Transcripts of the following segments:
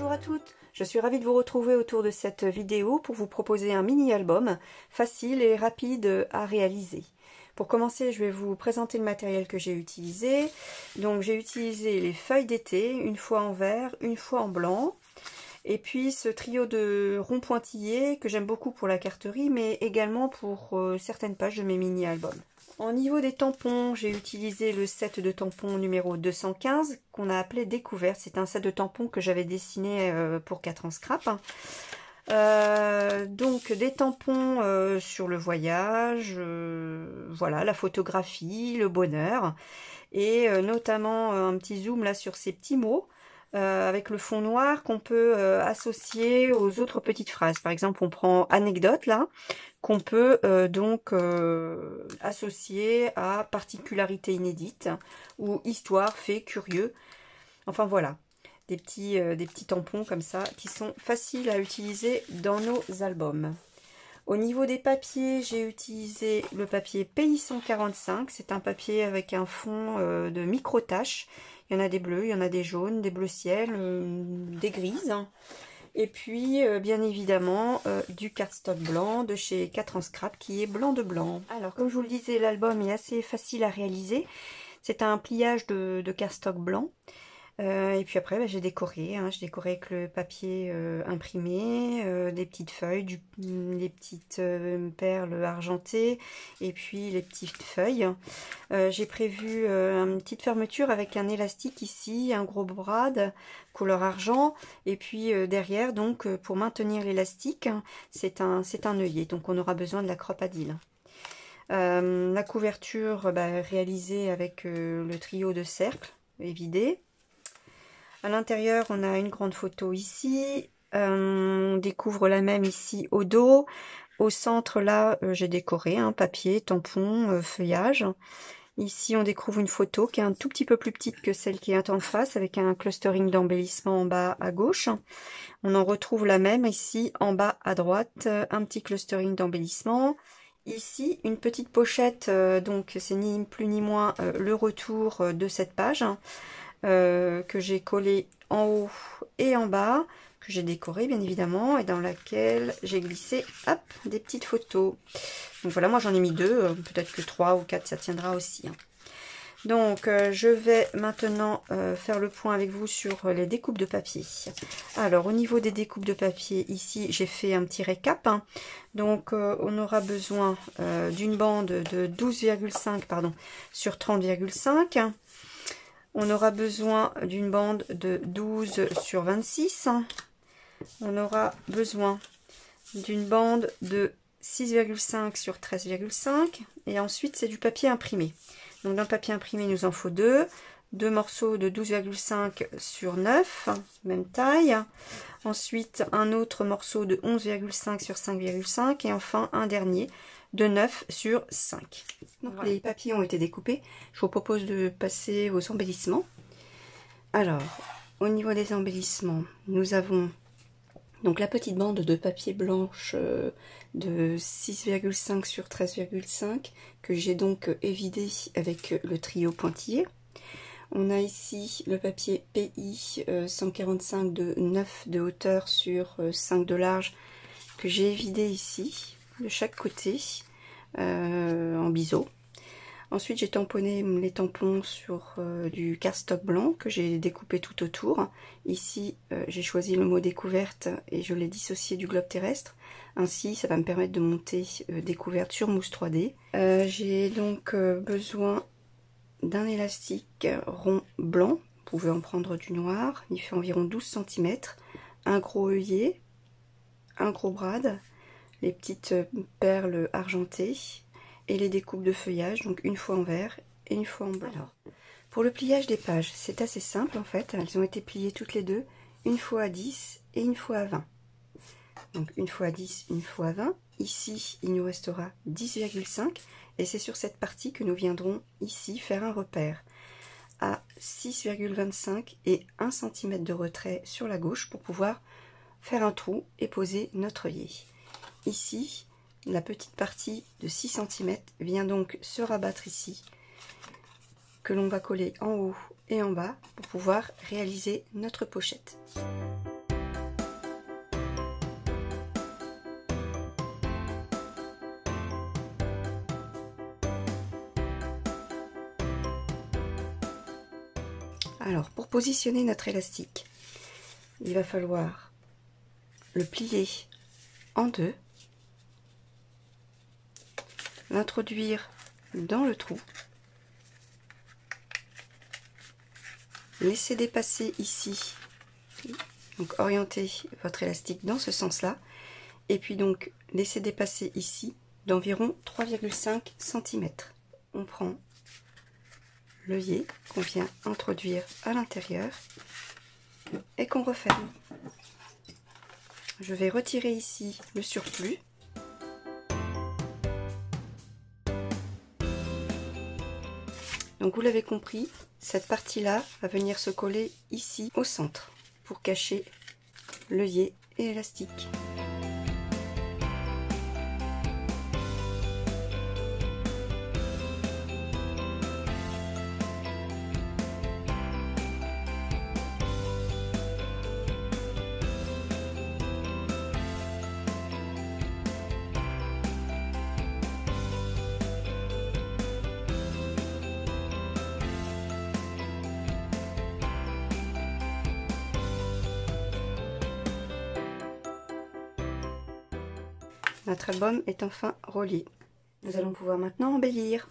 Bonjour à toutes, je suis ravie de vous retrouver autour de cette vidéo pour vous proposer un mini-album facile et rapide à réaliser. Pour commencer, je vais vous présenter le matériel que j'ai utilisé. Donc j'ai utilisé les feuilles d'été, une fois en vert, une fois en blanc. Et puis ce trio de ronds pointillés que j'aime beaucoup pour la carterie, mais également pour certaines pages de mes mini-albums. Au niveau des tampons, j'ai utilisé le set de tampons numéro 215 qu'on a appelé Découverte. C'est un set de tampons que j'avais dessiné pour 4 ans scrap. Donc des tampons sur le voyage, voilà, la photographie, le bonheur, et notamment un petit zoom là sur ces petits mots. Avec le fond noir qu'on peut associer aux autres petites phrases. Par exemple, on prend anecdote là, qu'on peut associer à particularité inédite ou histoire, fait, curieux. Enfin voilà, des petits tampons comme ça qui sont faciles à utiliser dans nos albums. Au niveau des papiers, j'ai utilisé le papier PI 145. C'est un papier avec un fond de micro-taches. Il y en a des bleus, il y en a des jaunes, des bleus ciel, des grises. Et puis, bien évidemment, du cardstock blanc de chez 4 ans scrap qui est blanc de blanc. Alors, comme je vous le disais, l'album est assez facile à réaliser. C'est un pliage de cardstock blanc. Et puis après, j'ai décoré. J'ai décoré avec le papier imprimé, des petites feuilles, les petites perles argentées, et puis les petites feuilles. J'ai prévu une petite fermeture avec un élastique ici, un gros brad couleur argent, et puis derrière, donc pour maintenir l'élastique, c'est un œillet. Donc on aura besoin de la cropadille. La couverture réalisée avec le trio de cercles évidé. À l'intérieur, on a une grande photo ici. On découvre la même ici au dos. Au centre, là, j'ai décoré papier, tampon, feuillage. Ici, on découvre une photo qui est un tout petit peu plus petite que celle qui est en face, avec un clustering d'embellissement en bas à gauche. On en retrouve la même ici en bas à droite, un petit clustering d'embellissement. Ici, une petite pochette, donc c'est ni plus ni moins le retour de cette page. Que j'ai collé en haut et en bas, que j'ai décoré bien évidemment, et dans laquelle j'ai glissé des petites photos. Donc voilà, moi j'en ai mis 2, peut-être que 3 ou 4 ça tiendra aussi. Donc je vais maintenant faire le point avec vous sur les découpes de papier. Alors au niveau des découpes de papier, ici j'ai fait un petit récap. Donc on aura besoin d'une bande de 12,5 sur 30,5. On aura besoin d'une bande de 12 sur 26. On aura besoin d'une bande de 6,5 sur 13,5. Et ensuite, c'est du papier imprimé. Donc, dans le papier imprimé, il nous en faut deux. Deux morceaux de 12,5 sur 9, même taille. Ensuite, un autre morceau de 11,5 sur 5,5. Et enfin, un dernier de 9 sur 5. Donc voilà. Les papiers ont été découpés. Je vous propose de passer aux embellissements. Alors, au niveau des embellissements, nous avons donc la petite bande de papier blanche de 6,5 sur 13,5 que j'ai donc évidé avec le trio pointillé. On a ici le papier PI 145 de 9 de hauteur sur 5 de large que j'ai évidé ici de chaque côté en biseau. Ensuite, j'ai tamponné les tampons sur du cardstock blanc que j'ai découpé tout autour. Ici, j'ai choisi le mot découverte et je l'ai dissocié du globe terrestre. Ainsi, ça va me permettre de monter découverte sur mousse 3D. J'ai donc besoin d'un élastique rond blanc. Vous pouvez en prendre du noir. Il fait environ 12 cm. Un gros œillet, un gros brad, les petites perles argentées et les découpes de feuillage, donc une fois en vert et une fois en blanc. Alors, pour le pliage des pages, c'est assez simple en fait. Elles ont été pliées toutes les deux, une fois à 10 et une fois à 20. Donc une fois à 10, une fois à 20. Ici, il nous restera 10,5 et c'est sur cette partie que nous viendrons ici faire un repère à 6,25 et 1 cm de retrait sur la gauche pour pouvoir faire un trou et poser notre œillet. Ici, la petite partie de 6 cm vient donc se rabattre ici, que l'on va coller en haut et en bas pour pouvoir réaliser notre pochette. Alors, pour positionner notre élastique, il va falloir le plier en deux, l'introduire dans le trou, laisser dépasser ici, donc orienter votre élastique dans ce sens-là, et puis donc laisser dépasser ici d'environ 3,5 cm. On prend l'œillet qu'on vient introduire à l'intérieur et qu'on referme. Je vais retirer ici le surplus. Donc vous l'avez compris, cette partie-là va venir se coller ici au centre pour cacher l'œillet et l'élastique. Notre album est enfin relié. Nous allons pouvoir maintenant embellir.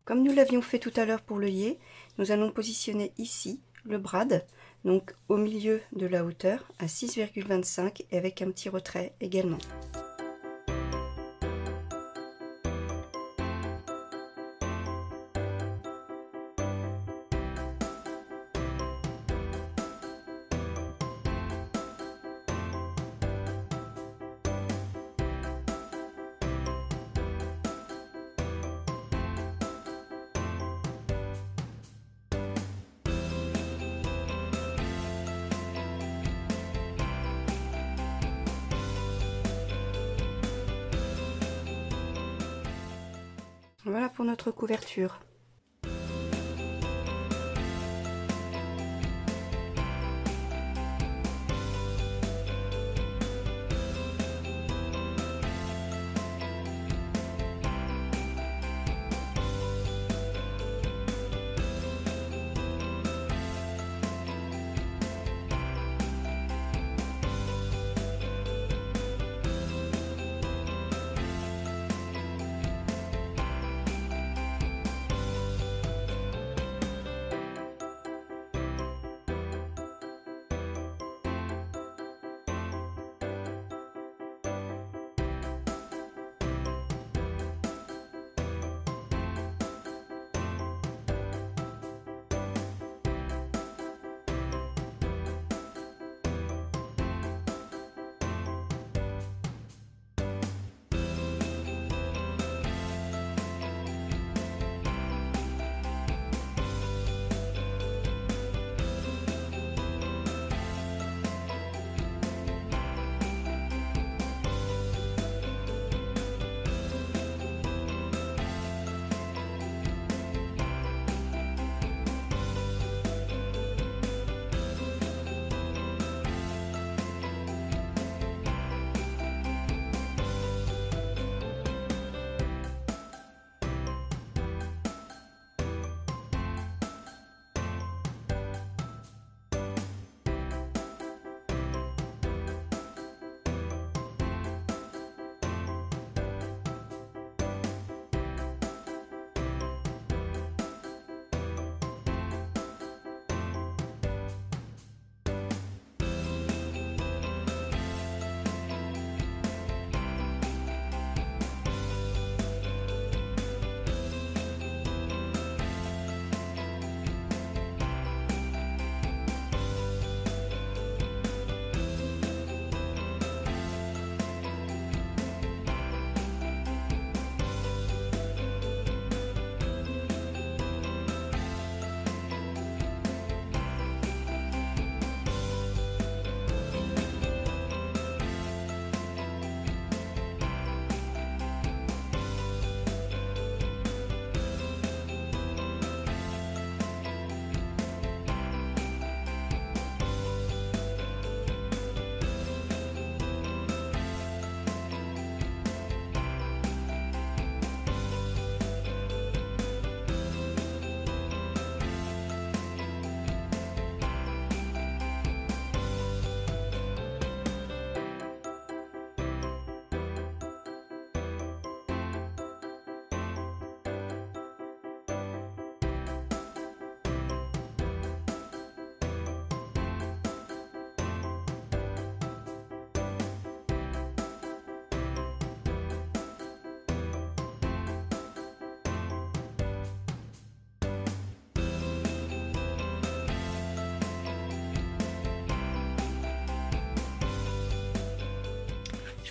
Comme nous l'avions fait tout à l'heure pour l'œillet, nous allons positionner ici le brad, donc au milieu de la hauteur à 6,25 et avec un petit retrait également. Voilà pour notre couverture.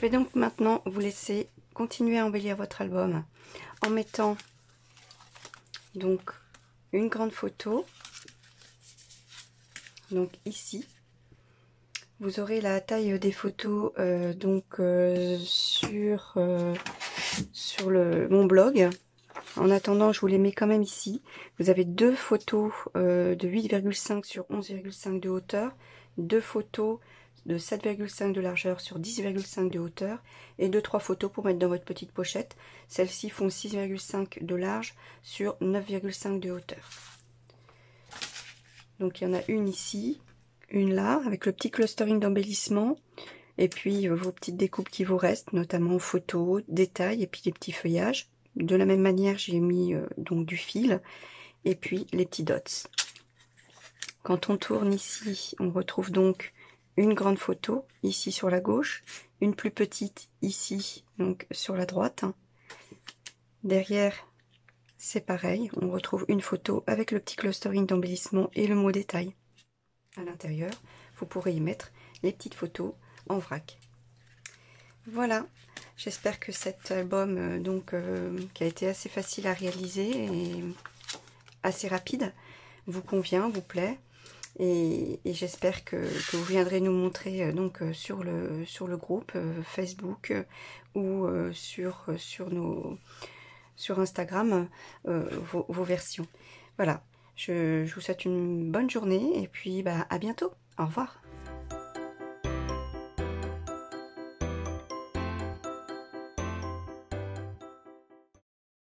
vais donc maintenant vous laisser continuer à embellir votre album en mettant donc une grande photo. Donc ici, vous aurez la taille des photos sur mon blog. En attendant, je vous les mets quand même ici. Vous avez deux photos de 8,5 sur 11,5 de hauteur, deux photos de 7,5 de largeur sur 10,5 de hauteur et 2-3 photos pour mettre dans votre petite pochette. Celles-ci font 6,5 de large sur 9,5 de hauteur. Donc il y en a une ici, une là, avec le petit clustering d'embellissement, et puis vos petites découpes qui vous restent, notamment photos, détails, et puis les petits feuillages. De la même manière, j'ai mis donc du fil, et puis les petits dots. Quand on tourne ici, on retrouve donc une grande photo, ici sur la gauche, une plus petite ici, donc sur la droite. Derrière, c'est pareil, on retrouve une photo avec le petit clustering d'embellissement et le mot détail. À l'intérieur, vous pourrez y mettre les petites photos en vrac. Voilà, j'espère que cet album qui a été assez facile à réaliser et assez rapide vous convient, vous plaît. Et j'espère que vous viendrez nous montrer sur le groupe Facebook ou sur Instagram vos versions. Voilà, je vous souhaite une bonne journée et puis à bientôt. Au revoir.